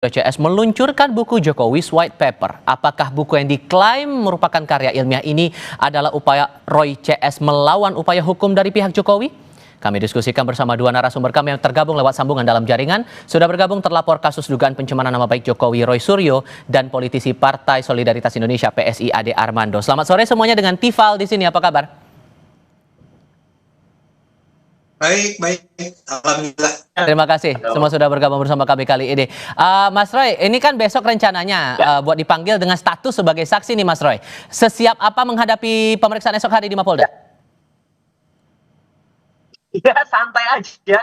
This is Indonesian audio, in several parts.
CS meluncurkan buku Jokowi's White Paper. Apakah buku yang diklaim merupakan karya ilmiah ini adalah upaya Roy CS melawan upaya hukum dari pihak Jokowi? Kami diskusikan bersama dua narasumber kami yang tergabung lewat sambungan dalam jaringan. Sudah bergabung terlapor kasus dugaan pencemaran nama baik Jokowi Roy Suryo dan politisi Partai Solidaritas Indonesia PSI Ade Armando. Selamat sore semuanya dengan Tifal di sini. Apa kabar? Baik. Alhamdulillah. Terima kasih. Semua sudah bergabung bersama kami kali ini. Mas Roy, ini kan besok rencananya buat dipanggil dengan status sebagai saksi nih Mas Roy. Sesiap apa menghadapi pemeriksaan esok hari di Mapolda? Ya santai aja,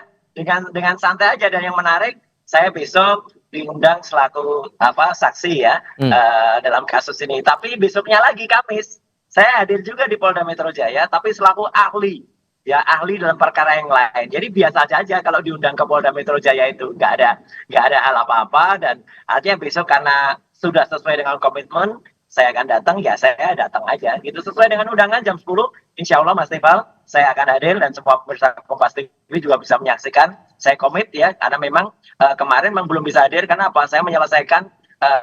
dengan santai aja, dan yang menarik saya besok diundang selaku saksi ya dalam kasus ini. Tapi besoknya lagi Kamis saya hadir juga di Polda Metro Jaya, tapi selaku ahli. Ya, ahli dalam perkara yang lain. Jadi biasa aja kalau diundang ke Polda Metro Jaya itu nggak ada hal apa-apa, dan artinya besok karena sudah sesuai dengan komitmen saya akan datang, ya saya datang aja gitu sesuai dengan undangan jam 10. Insya Allah Mas Tifal saya akan hadir dan semua pemirsa Kompas TV juga bisa menyaksikan. Saya komit ya, karena memang kemarin memang belum bisa hadir karena apa? Saya menyelesaikan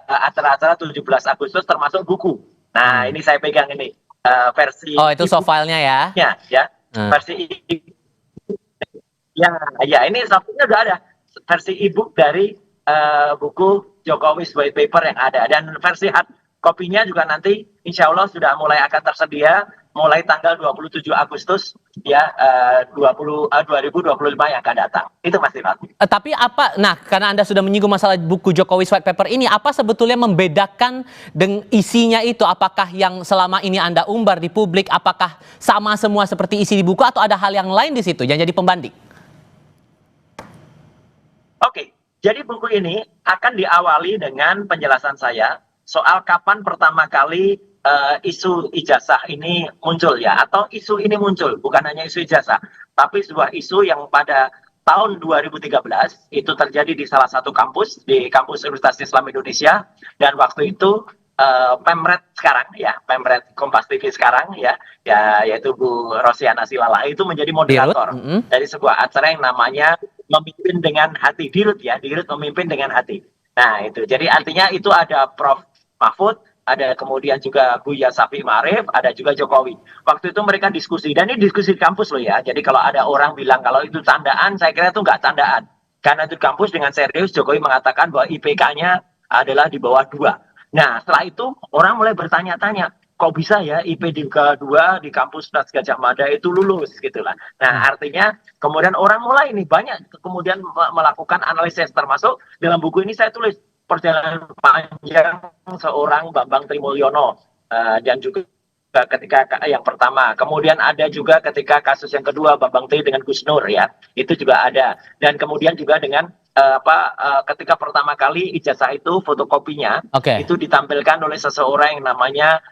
acara-acara 17 Agustus termasuk buku. Nah, ini saya pegang ini versi. Oh, itu soft file-nya ya? Ya. Versi ya ini satunya udah ada versi e-book dari buku Jokowi's White Paper yang ada, dan versi hard kopinya juga nanti insya Allah sudah mulai akan tersedia mulai tanggal 27 Agustus ya 2025 yang akan datang. Itu Mas Tifal. Tapi apa, nah karena Anda sudah menyinggung masalah buku Jokowi's White Paper ini, apa sebetulnya membedakan dengan isinya itu? Apakah yang selama ini Anda umbar di publik, apakah sama semua seperti isi di buku atau ada hal yang lain di situ yang jadi pembanding? Oke, jadi buku ini akan diawali dengan penjelasan saya soal kapan pertama kali isu ijazah ini muncul ya, atau isu ini muncul, bukan hanya isu ijazah, tapi sebuah isu yang pada tahun 2013 itu terjadi di salah satu kampus, di kampus Universitas Islam Indonesia, dan waktu itu Pemret sekarang ya, Pemret Kompas TV sekarang ya, yaitu Bu Rosiana Silala itu menjadi moderator dari sebuah acara yang namanya Memimpin dengan Hati, Dirut Memimpin dengan Hati. Nah itu, jadi artinya itu ada Prof. Mahfud, ada kemudian juga Buya Syafi'i Ma'arif, ada juga Jokowi. Waktu itu mereka diskusi, dan ini diskusi di kampus loh ya. Jadi kalau ada orang bilang kalau itu candaan, saya kira itu nggak candaan. Karena itu kampus dengan serius, Jokowi mengatakan bahwa IPK-nya adalah di bawah 2. Nah setelah itu orang mulai bertanya-tanya, kok bisa ya IP di ke-2 di kampus Universitas Gadjah Mada itu lulus gitu lah. Nah artinya kemudian orang mulai nih banyak kemudian melakukan analisis, termasuk dalam buku ini saya tulis perjalanan panjang seorang Bambang Trimulyono, dan juga ketika yang pertama, kemudian ada juga ketika kasus yang kedua Bambang T dengan Gus Nur ya, itu juga ada, dan kemudian juga dengan ketika pertama kali ijazah itu fotokopinya itu ditampilkan oleh seseorang yang namanya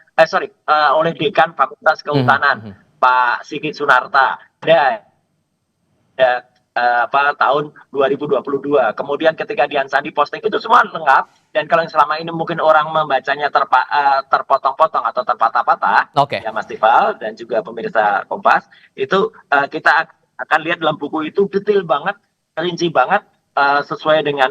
oleh Dekan Fakultas Kehutanan Pak Sigit Sunarta, tahun 2022. Kemudian ketika Dian Sandi posting itu semua lengkap, dan kalau yang selama ini mungkin orang membacanya terpotong-potong atau terpatah-patah ya Mas Tifal dan juga pemirsa Kompas, itu kita akan lihat dalam buku itu detail banget, rinci banget, sesuai dengan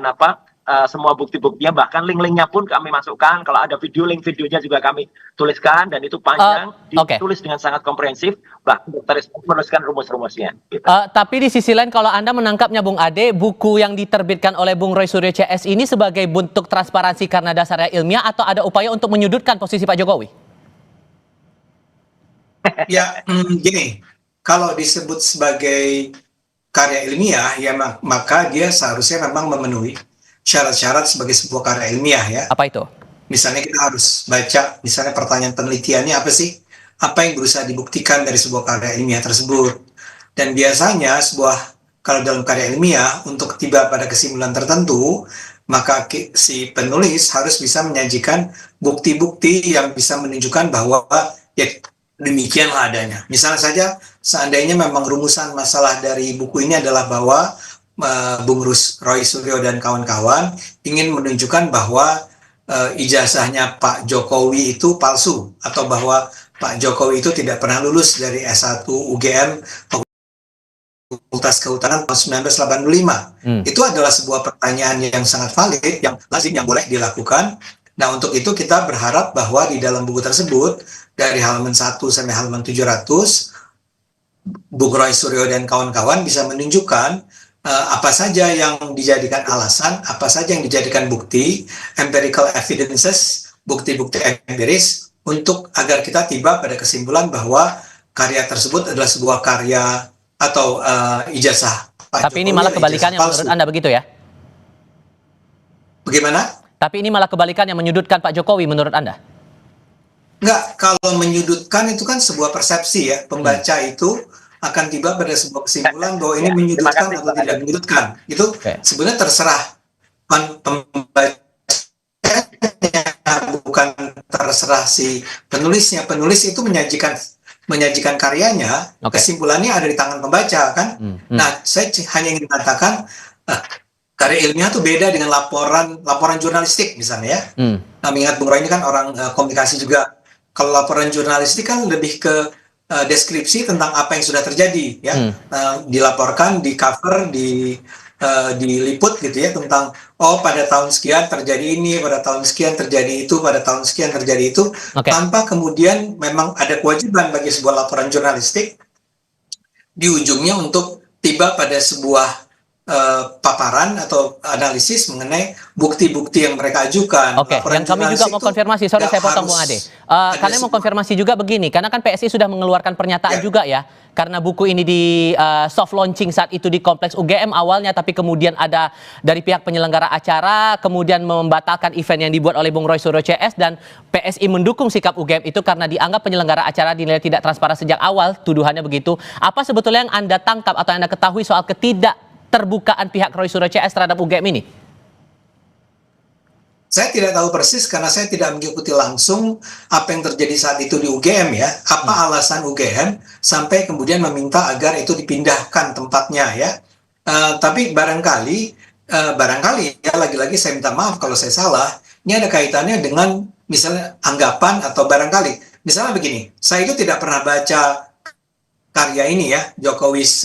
semua bukti-buktinya, bahkan link-linknya pun kami masukkan. Kalau ada link videonya juga kami tuliskan, dan itu panjang, ditulis dengan sangat komprehensif, bahkan dokter menuliskan rumus-rumusnya gitu. Tapi di sisi lain kalau Anda menangkapnya Bung Ade, buku yang diterbitkan oleh Bung Roy Suryo CS ini sebagai bentuk transparansi karena dasarnya ilmiah, atau ada upaya untuk menyudutkan posisi Pak Jokowi? Ya gini, kalau disebut sebagai karya ilmiah ya maka dia seharusnya memang memenuhi syarat-syarat sebagai sebuah karya ilmiah ya. Apa itu? Misalnya kita harus baca, misalnya pertanyaan penelitiannya apa sih? Apa yang berusaha dibuktikan dari sebuah karya ilmiah tersebut? Dan biasanya kalau dalam karya ilmiah untuk tiba pada kesimpulan tertentu, maka si penulis harus bisa menyajikan bukti-bukti yang bisa menunjukkan bahwa ya demikianlah adanya. Misalnya saja, seandainya memang rumusan masalah dari buku ini adalah bahwa Bung Roy Suryo dan kawan-kawan ingin menunjukkan bahwa ijazahnya Pak Jokowi itu palsu, atau bahwa Pak Jokowi itu tidak pernah lulus dari S1 UGM Fakultas Kehutanan tahun 1985. Itu adalah sebuah pertanyaan yang sangat valid, yang lazim, yang boleh dilakukan. Nah, untuk itu kita berharap bahwa di dalam buku tersebut, dari halaman 1 sampai halaman 700, Bung Roy Suryo dan kawan-kawan bisa menunjukkan apa saja yang dijadikan alasan, apa saja yang dijadikan bukti, empirical evidences, bukti-bukti empiris, untuk agar kita tiba pada kesimpulan bahwa karya tersebut adalah sebuah karya atau ijazah Pak Tapi Jokowi, ini malah kebalikannya menurut Anda begitu ya? Bagaimana? Tapi ini malah kebalikannya, menyudutkan Pak Jokowi menurut Anda? Enggak, kalau menyudutkan itu kan sebuah persepsi ya. Pembaca itu akan tiba pada sebuah kesimpulan bahwa ini menyudutkan atau tidak menyudutkan. Itu sebenarnya terserah pembaca, bukan terserah si penulisnya. Penulis itu menyajikan karyanya, kesimpulannya ada di tangan pembaca kan. Nah, saya hanya ingin mengatakan karya ilmiah itu beda dengan laporan jurnalistik misalnya ya. Nah, mengingat Bung Roy ini kan orang komunikasi juga. Kalau laporan jurnalistik kan lebih ke deskripsi tentang apa yang sudah terjadi ya. Dilaporkan, di cover, diliput gitu ya, tentang pada tahun sekian terjadi ini, pada tahun sekian terjadi itu, pada tahun sekian terjadi itu, tanpa kemudian memang ada kewajiban bagi sebuah laporan jurnalistik di ujungnya untuk tiba pada sebuah paparan atau analisis mengenai bukti-bukti yang mereka ajukan. Oke, yang kami juga mau konfirmasi, sorry saya potong Bung Ade. Kalian mau konfirmasi juga begini, karena kan PSI sudah mengeluarkan pernyataan juga ya, karena buku ini di soft launching saat itu di Kompleks UGM awalnya, tapi kemudian ada dari pihak penyelenggara acara, kemudian membatalkan event yang dibuat oleh Bung Roy Suryo CS, dan PSI mendukung sikap UGM itu karena dianggap penyelenggara acara dinilai tidak transparan sejak awal, tuduhannya begitu. Apa sebetulnya yang Anda tangkap atau Anda ketahui soal ketidakterbukaan pihak Roy Suryo CS terhadap UGM ini? Saya tidak tahu persis karena saya tidak mengikuti langsung apa yang terjadi saat itu di UGM ya. Apa alasan UGM sampai kemudian meminta agar itu dipindahkan tempatnya ya. Tapi barangkali ya, lagi-lagi saya minta maaf kalau saya salah. Ini ada kaitannya dengan misalnya anggapan atau barangkali. Misalnya begini, saya itu tidak pernah baca karya ini ya, Jokowi's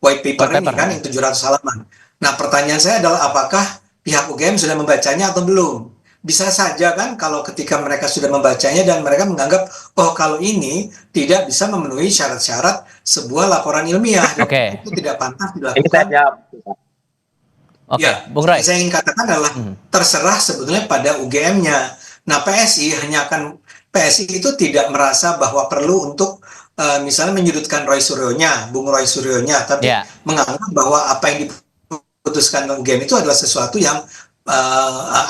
white paper ini kan yang 700 halaman. Nah, pertanyaan saya adalah apakah pihak UGM sudah membacanya atau belum? Bisa saja kan kalau ketika mereka sudah membacanya dan mereka menganggap kalau ini tidak bisa memenuhi syarat-syarat sebuah laporan ilmiah, itu tidak pantas dilakukan. Bung Roy. Saya ingin katakan adalah terserah sebetulnya pada UGM-nya. Nah, PSI itu tidak merasa bahwa perlu untuk misalnya menyudutkan Bung Roy Suryonya, tapi menganggap bahwa apa yang diputuskan UGM itu adalah sesuatu yang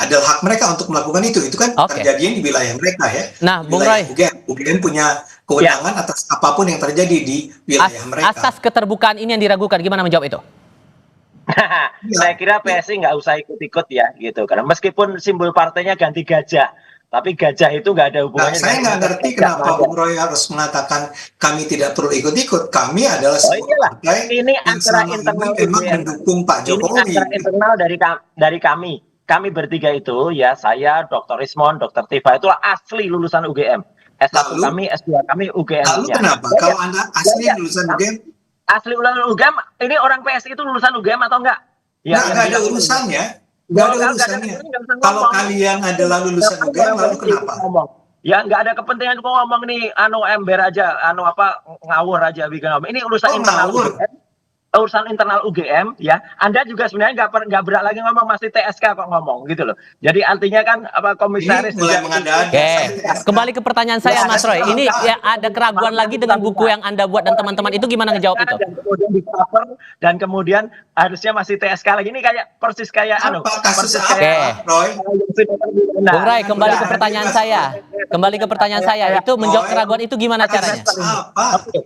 adalah hak mereka untuk melakukan itu kan terjadi di wilayah mereka ya. Nah, Bung Roy, UGM punya kewenangan atas apapun yang terjadi di wilayah mereka. Asas keterbukaan ini yang diragukan, gimana menjawab itu? Saya kira PSI nggak usah ikut-ikut ya gitu, karena meskipun simbol partainya ganti gajah, tapi gajah itu nggak ada hubungannya. Saya nggak ngerti kenapa Bung Roy harus mengatakan kami tidak perlu ikut-ikut. Kami adalah sebuah partai ini antara internal memang mendukung Pak Jokowi. Ini antara internal dari kami. Kami bertiga itu ya, saya, Dr. Rismon, Dr. Tifa itu asli lulusan UGM. S1 kami, S2 kami UGM. Lalu kenapa? Kalau Anda asli lulusan UGM? Asli lulusan UGM, ini orang PSI itu lulusan UGM atau enggak? Ya, nggak ada urusannya. Nggak ada urusannya. Kalau kalian adalah lulusan UGM, lalu kenapa? Ya nggak ada kepentingan kok ngomong nih, ember aja, ngawur aja bikin ngomong. Ini urusan internal UGM. Urusan internal UGM ya. Anda juga sebenarnya nggak berat lagi ngomong, masih TSK kok ngomong gitu loh. Jadi artinya kan komisaris mulai mengada-ada. Kembali ke pertanyaan saya Mas Roy. Ini ya ada keraguan lagi dengan buku yang Anda buat dan teman-teman itu, gimana ngejawab itu? Dan kemudian harusnya masih TSK lagi. Ini kayak persis kayak Roy. Bung Roy, kembali ke pertanyaan saya. Itu menjawab keraguan itu gimana caranya?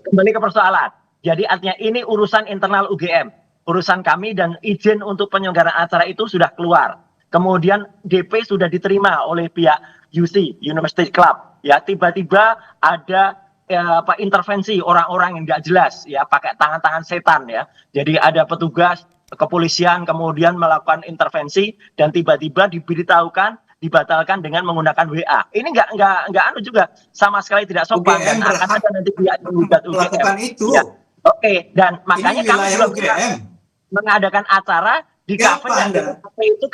Kembali ke persoalan. Jadi artinya ini urusan internal UGM, urusan kami, dan izin untuk penyelenggaraan acara itu sudah keluar. Kemudian DP sudah diterima oleh pihak UC, University Club. Ya, tiba-tiba ada intervensi orang-orang yang nggak jelas, ya, pakai tangan-tangan setan ya. Jadi ada petugas kepolisian kemudian melakukan intervensi dan tiba-tiba dibatalkan dengan menggunakan WA. Ini nggak juga sama sekali tidak sopan, dan akan ada nanti pihak yang menggugat UGM. Melakukan itu. Ya. Oke, dan makanya Ini kami wilayah juga UGM. mengadakan acara di Siapa kafe yang Anda? kafe itu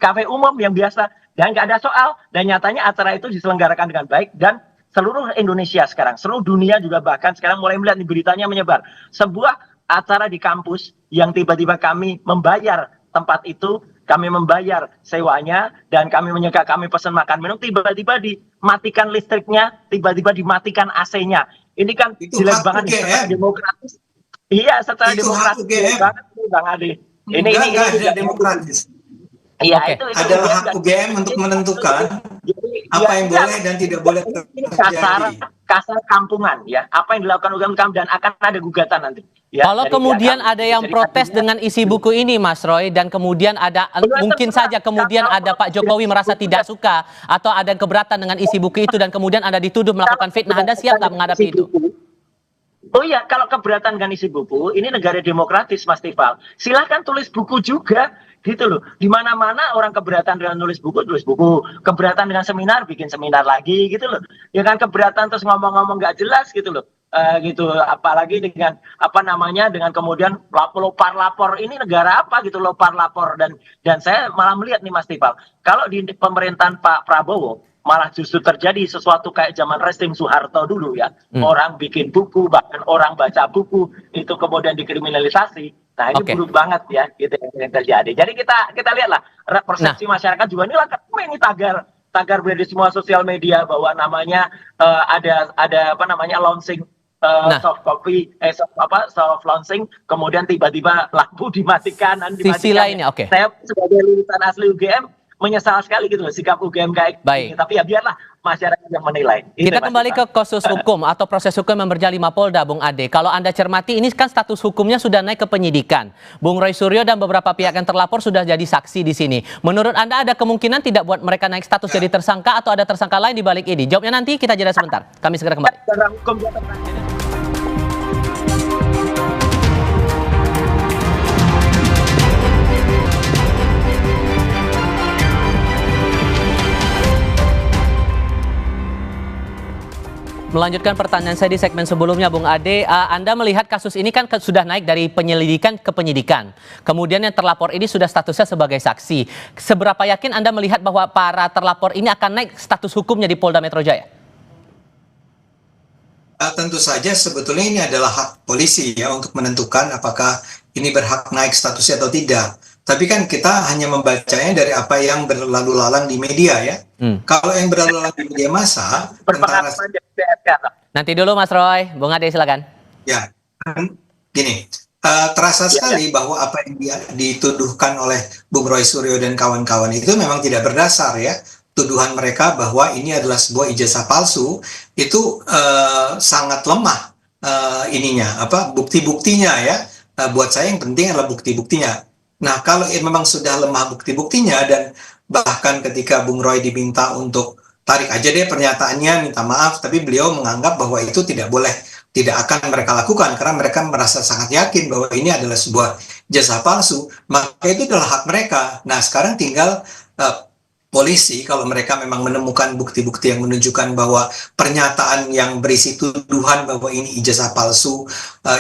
kafe umum yang biasa dan nggak ada soal, dan nyatanya acara itu diselenggarakan dengan baik dan seluruh Indonesia sekarang, seluruh dunia juga bahkan sekarang mulai melihat nih, beritanya menyebar. Sebuah acara di kampus yang tiba-tiba kami membayar tempat itu, kami membayar sewanya, dan kami pesan makan minum, tiba-tiba dimatikan listriknya, tiba-tiba dimatikan AC-nya. Ini kan Itu jelek hak banget secara UGM. demokratis. Iya, secara Itu hak demokratis jelek UGM. banget nih, Bang Ade. Ini Enggak ada juga demokratis. iya, Oke. itu Adalah UGM hak nggak UGM untuk menentukan jadi apa ya yang enggak, boleh dan tidak boleh ini kasar terjadi. kasar kampungan ya. Apa yang dilakukan UGM dan akan ada gugatan nanti ya Kalau dari pihak kemudian kami. ada yang Jadi protes artinya dengan isi buku ini, Mas Roy, dan kemudian ada ya mungkin terserah. saja kemudian Kalau ada Pak protes Jokowi dengan merasa buku tidak suka atau ada keberatan dengan isi buku itu dan kemudian Anda dituduh melakukan fitnah, Anda siap nggak menghadapi isi itu? buku. Oh iya, kalau keberatan dengan isi buku, ini negara demokratis, Mas Tifal. Silahkan tulis buku juga, gitu loh. Di mana-mana orang keberatan dengan tulis buku, keberatan dengan seminar, bikin seminar lagi, gitu loh. Ya kan keberatan terus ngomong-ngomong nggak jelas, gitu loh. Gitu, apalagi dengan apa namanya, dengan kemudian lopar lapor, ini negara apa gitu, lopar lapor, dan saya malah melihat nih Mas Tifal, kalau di pemerintahan Pak Prabowo malah justru terjadi sesuatu kayak zaman Rezim Soeharto dulu ya. Orang bikin buku, bahkan orang baca buku itu kemudian dikriminalisasi. Nah, ini Oke. buruk banget ya gitu yang terjadi. Jadi kita lihatlah persepsi masyarakat juga ini lah, ini tagar di semua sosial media bahwa namanya ada apa namanya launching soft copy soft launching, kemudian tiba-tiba lampu dimatikan. Sisi lainnya, oke. Saya sebagai lulusan asli UGM menyesal sekali gitu loh sikap UGM kayak Baik. gini. Tapi ya biarlah masyarakat yang menilai. Kita kembali ke kasus hukum atau proses hukum yang berjalan di Mapolda, Bung Ade. Kalau Anda cermati, ini kan status hukumnya sudah naik ke penyidikan. Bung Roy Suryo dan beberapa pihak yang terlapor sudah jadi saksi di sini. Menurut Anda ada kemungkinan tidak buat mereka naik status jadi tersangka atau ada tersangka lain di balik ini? Jawabnya nanti, kita jeda sebentar. Kami segera kembali. Melanjutkan pertanyaan saya di segmen sebelumnya, Bung Ade, Anda melihat kasus ini kan sudah naik dari penyelidikan ke penyidikan. Kemudian yang terlapor ini sudah statusnya sebagai saksi. Seberapa yakin Anda melihat bahwa para terlapor ini akan naik status hukumnya di Polda Metro Jaya? Tentu saja sebetulnya ini adalah hak polisi ya untuk menentukan apakah ini berhak naik statusnya atau tidak. Tapi kan kita hanya membacanya dari apa yang berlalu lalang di media ya. Kalau yang berlalu lalang di media massa, nanti dulu Mas Roy, Bung Ade silakan. Ya, gini, terasa sekali bahwa apa yang dituduhkan oleh Bung Roy Suryo dan kawan-kawan itu memang tidak berdasar ya. Tuduhan mereka bahwa ini adalah sebuah ijazah palsu itu sangat lemah bukti-buktinya ya. Buat saya yang penting adalah bukti-buktinya. Nah, kalau memang sudah lemah bukti-buktinya dan bahkan ketika Bung Roy diminta untuk tarik aja deh pernyataannya, minta maaf, tapi beliau menganggap bahwa itu tidak akan mereka lakukan karena mereka merasa sangat yakin bahwa ini adalah sebuah ijazah palsu, maka itu adalah hak mereka. Nah, sekarang tinggal polisi kalau mereka memang menemukan bukti-bukti yang menunjukkan bahwa pernyataan yang berisi tuduhan bahwa ini ijazah palsu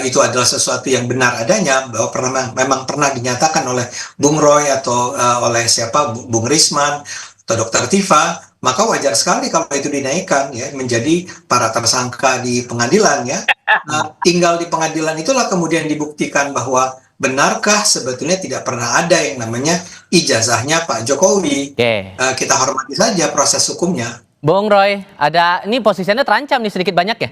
itu adalah sesuatu yang benar adanya, bahwa memang pernah dinyatakan oleh Bung Roy atau oleh Bung Risman atau Dr. Tifa, maka wajar sekali kalau itu dinaikkan ya menjadi para tersangka di pengadilan ya. Tinggal di pengadilan itulah kemudian dibuktikan bahwa benarkah sebetulnya tidak pernah ada yang namanya ijazahnya Pak Jokowi. Kita hormati saja proses hukumnya. Bung Roy, ini posisinya terancam nih sedikit banyak ya?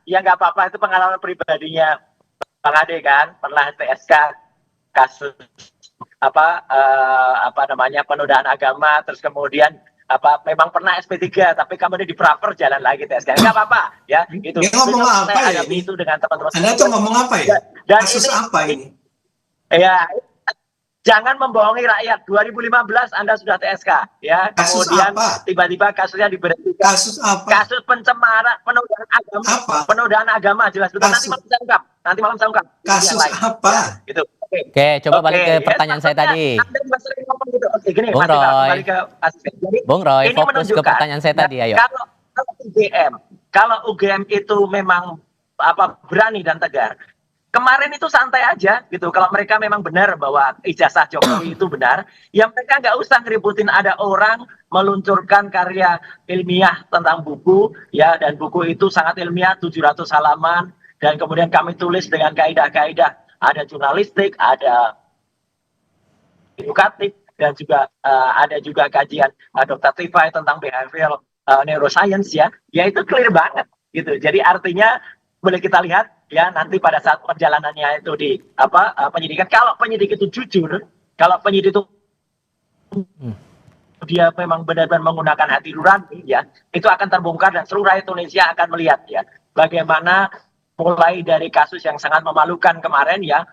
Ya nggak apa-apa, itu pengalaman pribadinya Bang Ade kan, pernah TSK kasus penodaan agama, terus kemudian memang pernah SP3 tapi kemudian dipraper jalan lagi TSK. Nggak apa-apa ya gitu. Dia ngomong apa ya ini? Itu dengan teman-teman. Anda tuh ngomong apa ya? Dan kasus apa ini? Ya, jangan membohongi rakyat. 2015 Anda sudah TSK ya. Kasus kemudian apa? tiba-tiba kasusnya diberhentikan. Kasus apa? Kasus pencemaran, penodaan agama. Apa? Penodaan agama jelas betul. Nanti malam saya ungkap. Kasus apa? Ya, gitu. Oke, coba balik ke pertanyaan saya tadi. Gitu. Oke, gini, Bung Roy. kembali ke kasus. Jadi, Bung Roy, ini fokus ke pertanyaan saya tadi, ayo. Kalau UGM itu memang berani dan tegar. Kemarin itu santai aja gitu. Kalau mereka memang benar bahwa ijazah Jokowi itu benar, ya mereka nggak usah ngeributin ada orang meluncurkan karya ilmiah tentang buku, ya, dan buku itu sangat ilmiah, 700 halaman, dan kemudian kami tulis dengan kaidah-kaidah, ada jurnalistik, ada edukatif, dan juga ada juga kajian Dr. Tifai tentang behavioral neuroscience, ya itu clear banget gitu. Jadi artinya boleh kita lihat ya nanti pada saat perjalanannya itu di penyidikan, kalau penyidik itu jujur, kalau penyidik itu dia memang benar-benar menggunakan hati nurani, ya itu akan terbongkar dan seluruh rakyat Indonesia akan melihat ya bagaimana mulai dari kasus yang sangat memalukan kemarin ya,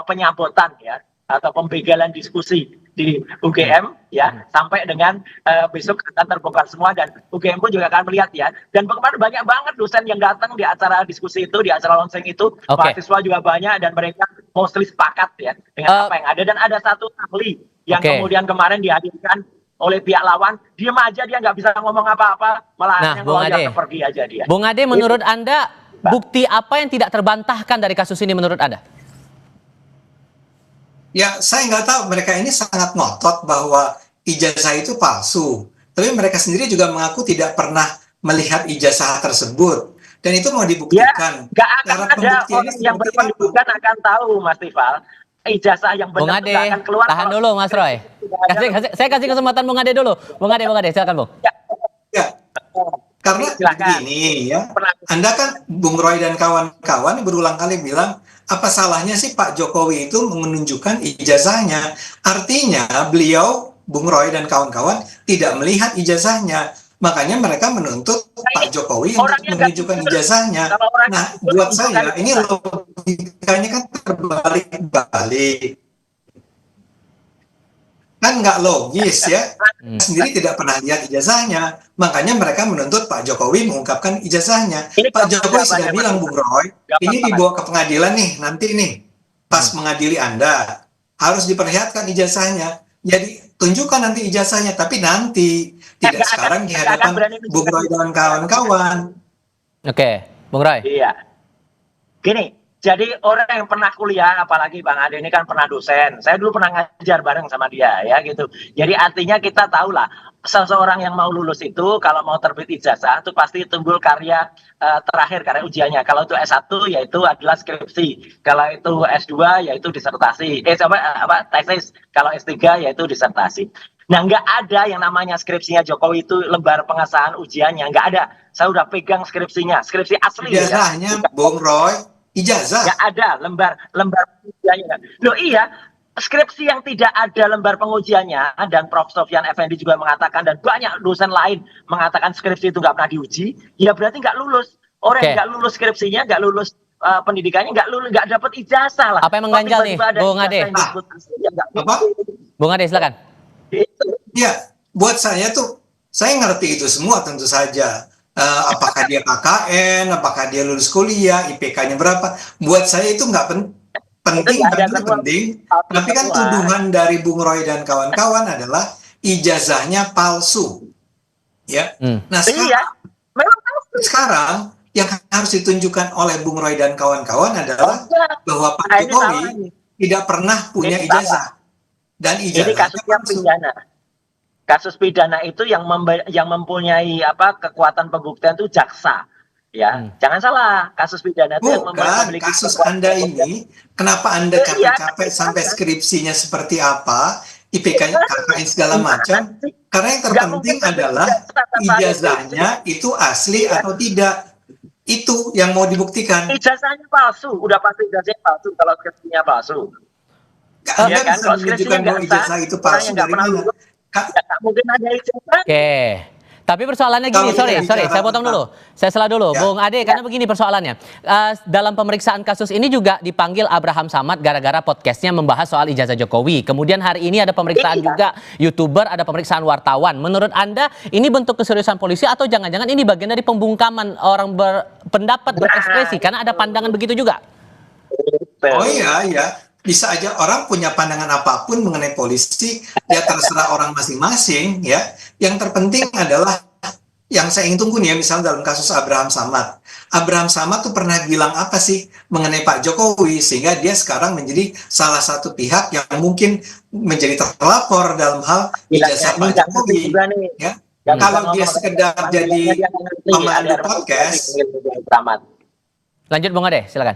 penyabotan ya atau pembegalan diskusi di UGM ya, sampai dengan besok akan terbongkar semua, dan UGM pun juga akan melihat ya. Dan kemarin banyak banget dosen yang datang di acara diskusi itu, di acara launching itu, mahasiswa juga banyak, dan mereka mostly sepakat ya dengan apa yang ada. Dan ada satu ahli yang kemudian kemarin dihadirkan oleh pihak lawan, diem aja, dia nggak bisa ngomong apa-apa, malah Bung Ade, pergi aja dia. Bung Ade, menurut Anda bukti apa yang tidak terbantahkan dari kasus ini menurut Anda? Ya, saya nggak tahu, mereka ini sangat ngotot bahwa ijazah itu palsu. Tapi mereka sendiri juga mengaku tidak pernah melihat ijazah tersebut. Dan itu mau dibuktikan. Ya, nggak akan ada orang yang berpendidikan akan tahu, Mas Tifal. Ijazah yang benar akan keluar. Tahan dulu, Mas Roy. Saya kasih kesempatan Bung Ade dulu. Bung Ade, silakan, Bung. Ya. Karena begini ya, Anda kan, Bung Roy dan kawan-kawan berulang kali bilang, apa salahnya sih Pak Jokowi itu menunjukkan ijazahnya? Artinya beliau, Bung Roy dan kawan-kawan, tidak melihat ijazahnya. Makanya mereka menuntut Pak Jokowi untuk menunjukkan ijazahnya. Nah, buat saya, ini logikanya kan terbalik-balik. Kan nggak logis ya, sendiri tidak pernah lihat ijazahnya, makanya mereka menuntut Pak Jokowi mengungkapkan ijazahnya. Pak Jokowi sudah bilang, Bung Roy, ini dibawa ke pengadilan nih, nanti nih, pas mengadili Anda, harus diperlihatkan ijazahnya. Jadi tunjukkan nanti ijazahnya, tapi nanti, tidak sekarang di hadapan Bung Roy dan kawan-kawan. Oke, Bung Roy. Iya, gini. Jadi orang yang pernah kuliah, apalagi Bang Ade ini kan pernah dosen. Saya dulu pernah ngajar bareng sama dia, ya gitu. Jadi artinya kita tahu lah, seseorang yang mau lulus itu, kalau mau terbit ijazah, itu pasti timbul karya terakhir, karya ujiannya. Kalau itu S1, yaitu adalah skripsi. Kalau itu S2, yaitu disertasi. Tesis. Kalau S3, yaitu disertasi. Nah, nggak ada yang namanya skripsinya Jokowi itu lembar pengesahan ujiannya. Nggak ada. Saya udah pegang skripsinya. Skripsi asli. Ijazahnya, ya. Bung Roy. Ijazah. Nggak ada lembar pengujiannya. Loh iya, skripsi yang tidak ada lembar pengujiannya, dan Prof. Sofyan Effendi juga mengatakan, dan banyak dosen lain mengatakan skripsi itu nggak pernah diuji, ya berarti nggak lulus. Orang yang nggak lulus skripsinya, nggak lulus pendidikannya, nggak dapat ijazah lah. Apa yang mengganjal nih, Bung Ade? Bung Ade, silakan. Ya, buat saya tuh, saya ngerti itu semua tentu saja. Apakah dia KKN, apakah dia lulus kuliah, IPK-nya berapa, buat saya itu nggak penting, tapi kan tuduhan dari Bung Roy dan kawan-kawan adalah ijazahnya palsu, ya. Nah sekarang yang harus ditunjukkan oleh Bung Roy dan kawan-kawan adalah bahwa Pak Jokowi tidak pernah punya ijazah, dan ijazahnya kasus pidana itu yang mempunyai kekuatan pembuktian itu jaksa, ya. Jangan salah, kasus pidana itu yang memiliki kasus Anda ini, kenapa Anda capek-capek sampai skripsinya seperti apa, IPK-nya, KKN segala macam? Karena yang terpenting adalah ijazahnya itu asli atau tidak. Itu yang mau dibuktikan. Ijazahnya palsu, udah pasti ijazahnya palsu kalau skripsinya palsu. Anda bisa menunjukkan bahwa ijazah itu palsu dari mana? Mungkin ada ijazah. Oke. Tapi persoalannya gini, sorry, saya potong dulu. Saya salah dulu, ya. Bung Ade, karena begini persoalannya. Dalam pemeriksaan kasus ini juga dipanggil Abraham Samad gara-gara podcastnya membahas soal ijazah Jokowi. Kemudian hari ini ada pemeriksaan juga YouTuber, ada pemeriksaan wartawan. Menurut Anda, ini bentuk keseriusan polisi atau jangan-jangan ini bagian dari pembungkaman orang berpendapat, berekspresi? Karena ada pandangan begitu juga. Oh iya, iya. Bisa aja orang punya pandangan apapun mengenai polisi, ya terserah orang masing-masing, ya. Yang terpenting adalah yang saya ingin tunggu nih ya, misalnya dalam kasus Abraham Samad. Abraham Samad tuh pernah bilang apa sih mengenai Pak Jokowi, sehingga dia sekarang menjadi salah satu pihak yang mungkin menjadi terlapor dalam hal ijazah Pak Jokowi. Ya. Kalau dia sekedar jadi pemandu podcast, Lanjut Bung Ade, silakan.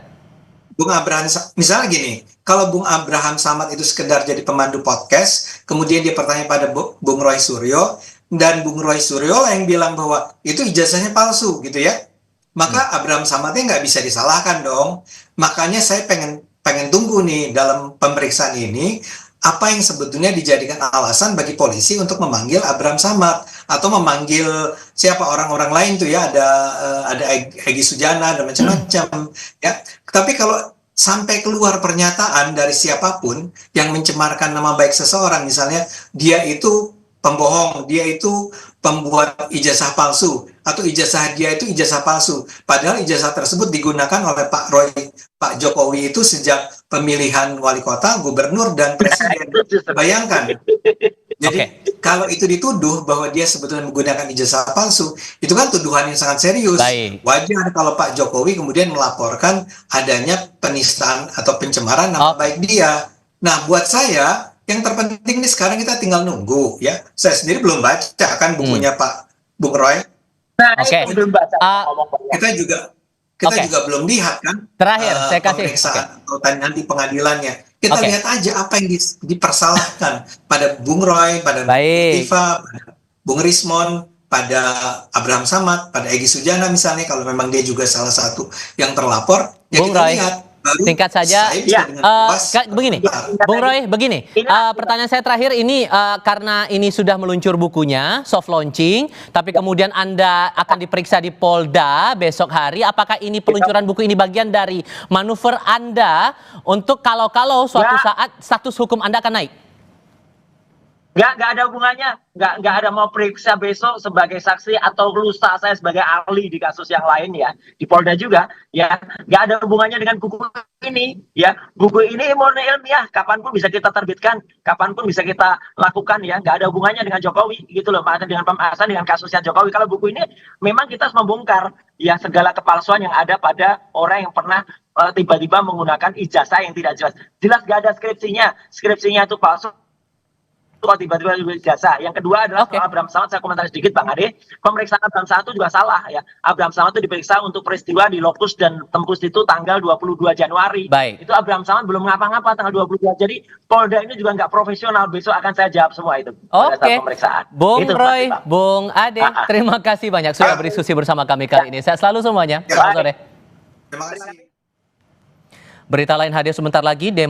Bung Abraham, misalnya gini, kalau Bung Abraham Samad itu sekedar jadi pemandu podcast, kemudian dia bertanya pada Bung Roy Suryo, dan Bung Roy Suryo yang bilang bahwa itu ijazahnya palsu gitu ya, maka Abraham Samadnya nggak bisa disalahkan dong. Makanya saya pengen tunggu nih dalam pemeriksaan ini apa yang sebetulnya dijadikan alasan bagi polisi untuk memanggil Abraham Samad atau memanggil siapa orang-orang lain tuh ya, ada Egy Sujana dan macam-macam ya. Tapi kalau sampai keluar pernyataan dari siapapun yang mencemarkan nama baik seseorang, misalnya dia itu pembohong, dia itu pembuat ijazah palsu, atau ijazah dia itu ijazah palsu. Padahal ijazah tersebut digunakan oleh Pak Jokowi itu sejak pemilihan wali kota, gubernur, dan presiden. Bayangkan. Jadi kalau itu dituduh bahwa dia sebetulnya menggunakan ijazah palsu, itu kan tuduhan yang sangat serius. Baik. Wajar kalau Pak Jokowi kemudian melaporkan adanya penistaan atau pencemaran nama baik dia. Nah, buat saya yang terpenting nih sekarang kita tinggal nunggu ya. Saya sendiri belum baca kan bukunya Pak Bung Roy. Belum baca. Kita juga belum lihat kan. Terakhir saya kasih pemeriksaan atau nanti pengadilannya. Kita lihat aja apa yang dipersalahkan pada Bung Roy, pada Tifa, pada Bung Rismon, pada Abraham Samad, pada Egy Sujana misalnya, kalau memang dia juga salah satu yang terlapor, ya Bung kita Roy, lihat. Singkat saja, begini, Bung Roy, begini, pertanyaan saya terakhir ini karena ini sudah meluncur bukunya, soft launching, tapi kemudian Anda akan diperiksa di Polda besok hari, apakah ini peluncuran buku ini bagian dari manuver Anda untuk kalau suatu saat status hukum Anda akan naik? Nggak ada hubungannya, nggak ada mau periksa besok sebagai saksi atau lusa saya sebagai ahli di kasus yang lain ya, di Polda juga ya, nggak ada hubungannya dengan buku ini ya. Buku ini murni ilmiah, kapanpun bisa kita terbitkan, kapanpun bisa kita lakukan ya, nggak ada hubungannya dengan Jokowi gitu loh, dengan pembahasan dengan kasusnya Jokowi. Kalau buku ini memang kita harus membongkar ya segala kepalsuan yang ada pada orang yang pernah tiba-tiba menggunakan ijazah yang tidak jelas nggak ada skripsinya itu palsu. Kalau tiba-tiba ijazah. Yang kedua adalah soal Abraham Samad, saya komentar sedikit Bang Ade. Pemeriksaan Abraham Samad itu juga salah ya. Abraham Samad itu diperiksa untuk peristiwa di Lokus dan Tempus itu tanggal 22 Januari. Baik. Itu Abraham Samad belum ngapa-ngapa tanggal 22. Jadi Polda ini juga nggak profesional. Besok akan saya jawab semua itu pada saat pemeriksaan. Bung itu, Roy, Bung Ade, terima kasih banyak sudah berdiskusi bersama kami kali ini. Sehat selalu semuanya. Selamat sore. Terima kasih. Berita lain hadir sebentar lagi, demo